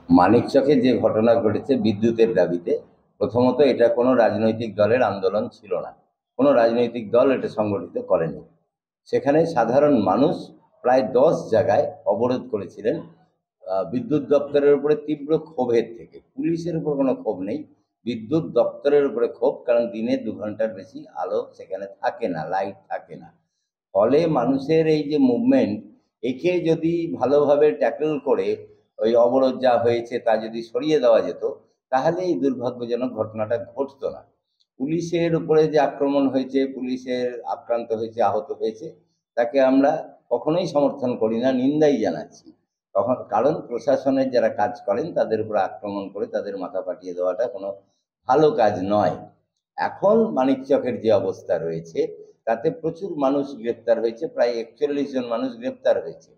মানিকচকে যে ঘটনা ঘটেছে বিদ্যুতের দাবিতে, প্রথমত এটা কোনো রাজনৈতিক দলের আন্দোলন ছিল না। কোনো রাজনৈতিক দল এটা সংগঠিত করেনি। সেখানে সাধারণ মানুষ প্রায় 10 জায়গায় অবরোধ করেছিলেন বিদ্যুৎ দপ্তরের উপরে তীব্র ক্ষোভের থেকে। পুলিশের উপর কোনো ক্ষোভ নেই, বিদ্যুৎ দপ্তরের উপরে ক্ষোভ, কারণ দিনে 2 ঘন্টার বেশি আলো সেখানে থাকে না, লাইট থাকে না। ফলে মানুষের এই যে মুভমেন্ট, একে যদি ভালোভাবে ট্যাকল করে ওই অবরোধ যা হয়েছে তা যদি সরিয়ে দেওয়া যেত, তাহলে এই দুর্ভাগ্যজনক ঘটনাটা ঘটতো না। পুলিশের উপরে যে আক্রমণ হয়েছে, পুলিশের আক্রান্ত হয়েছে, আহত হয়েছে, তাকে আমরা কখনোই সমর্থন করি না, নিন্দাই জানাচ্ছি। কারণ প্রশাসনের যারা কাজ করেন তাদের উপর আক্রমণ করে তাদের মাথা ফাটিয়ে দেওয়াটা কোনো ভালো কাজ নয়। এখন মানিকচকের যে অবস্থা রয়েছে, তাতে প্রচুর মানুষ গ্রেপ্তার হয়েছে, প্রায় 41 জন মানুষ গ্রেপ্তার হয়েছে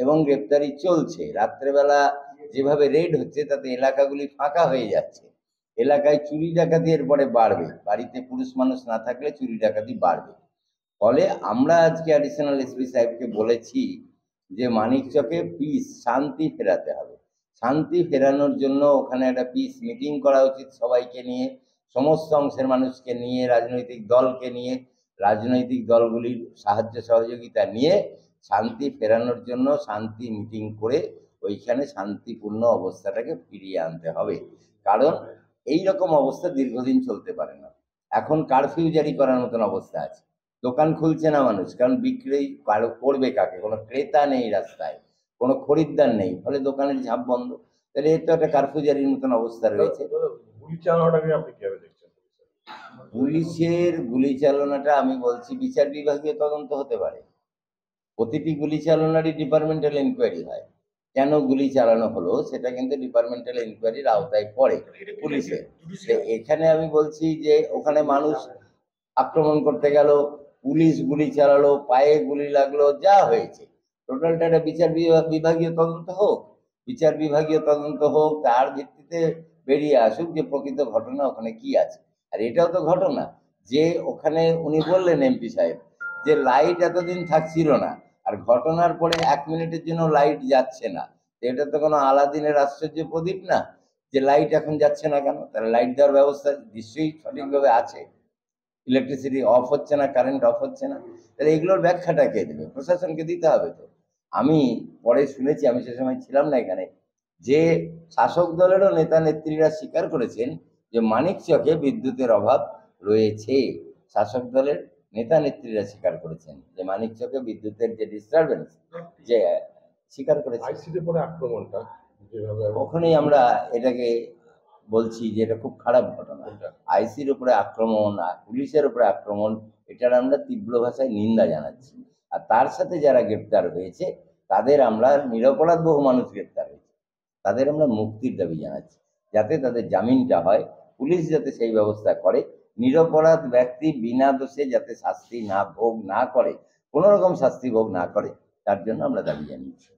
এবং গ্রেপ্তারি চলছে। রাত্রেবেলা যেভাবে রেড হচ্ছে তাতে এলাকাগুলি ফাঁকা হয়ে যাচ্ছে। এলাকায় চুরি ডাকাতি এরপরে বাড়বে, বাড়িতে পুরুষ মানুষ না থাকলে চুরি ডাকাতি বাড়বে। ফলে আমরা আজকে অ্যাডিশনাল এসপি সাহেবকে বলেছি যে মানিকচকে পিস, শান্তি ফেরাতে হবে। শান্তি ফেরানোর জন্য ওখানে একটা পিস মিটিং করা উচিত, সবাইকে নিয়ে, সমস্ত অংশের মানুষকে নিয়ে, রাজনৈতিক দলকে নিয়ে, রাজনৈতিক দলগুলির সাহায্য সহযোগিতা নিয়ে শান্তি ফেরানোর জন্য শান্তি মিটিং করে ওইখানে শান্তিপূর্ণ অবস্থাটাকে ফিরিয়ে আনতে হবে। কারণ এই রকম অবস্থা দীর্ঘদিন চলতে পারে না। এখন কারফিউ জারি করার মতন অবস্থা আছে, দোকান খুলছে না মানুষ, কারণ বিক্রি করবে কাকে? কোনো ক্রেতা নেই রাস্তায়, কোনো খরিদ্দার নেই, ফলে দোকানের ঝাঁপ বন্ধ। তাহলে এর তো একটা কারফিউ জারির মতন অবস্থা রয়েছে। পুলিশের গুলি চালনাটা আমি বলছি বিচার বিভাগীয় তদন্ত হতে পারে। প্রতিটি গুলি চালনারই ডিপার্টমেন্টাল ইনকোয়ারি হয়। কেন গুলি চালানো হলো সেটা কিন্তু ডিপার্টমেন্টাল ইনকোয়ারির আওতায় পড়ে পুলিশের। এখানে আমি বলছি যে ওখানে মানুষ আক্রমণ করতে গেল, পুলিশ গুলি চালালো, পায়ে গুলি লাগলো, যা হয়েছে টোটালটা একটা বিচার বিভাগীয় তদন্ত হোক। বিচার বিভাগীয় তদন্ত হোক, তার ভিত্তিতে বেরিয়ে আসুক যে প্রকৃত ঘটনা ওখানে কি আছে। আর এটাও তো ঘটনা যে ওখানে উনি বললেন এমপি সাহেব যে লাইট এতদিন থাকছিল না, আর ঘটনার পরে 1 মিনিটের জন্য লাইট যাচ্ছে না। এটা তো কোনো আলাদিনের আশ্চর্য প্রদীপ না যে লাইট এখন যাচ্ছে না কেন? তাহলে লাইট দেওয়ার ব্যবস্থা নিশ্চয়ই সঠিকভাবে আছে। ইলেকট্রিসিটি অফ হচ্ছে না, কারেন্ট অফ হচ্ছে না, তাহলে এগুলোর ব্যাখ্যাটা কে দেবে? প্রশাসনকে দিতে হবে তো। আমি পরে শুনেছি, আমি সে সময় ছিলাম না এখানে, যে শাসক দলেরও নেতা নেত্রীরা স্বীকার করেছেন যে মানিকচকে বিদ্যুতের অভাব রয়েছে। শাসক দলের নেতা নেত্রীরা স্বীকার করেছেন যে মানিকচকে বিদ্যুতের যে ডিস্টারবেন্স, যে স্বীকার করেছে। আক্রমণটা কখনোই আমরা এটাকে বলছি যে এটা খুব খারাপ ঘটনা। আইসির উপরে আক্রমণ আর পুলিশের উপরে আক্রমণ, এটার আমরা তীব্র ভাষায় নিন্দা জানাচ্ছি। আর তার সাথে যারা গ্রেপ্তার হয়েছে তাদের আমরা, নিরপরাধ বহু মানুষ গ্রেপ্তার হয়েছে, তাদের আমরা মুক্তির দাবি জানাচ্ছি, যাতে তাদের জামিনটা হয়। পুলিশ যাতে সেই ব্যবস্থা করে, নিরপরাধ ব্যক্তি বিনা দোষে যাতে শাস্তি না ভোগ না করে, কোনো রকম শাস্তি ভোগ না করে, তার জন্য আমরা দাবি জানিয়েছি।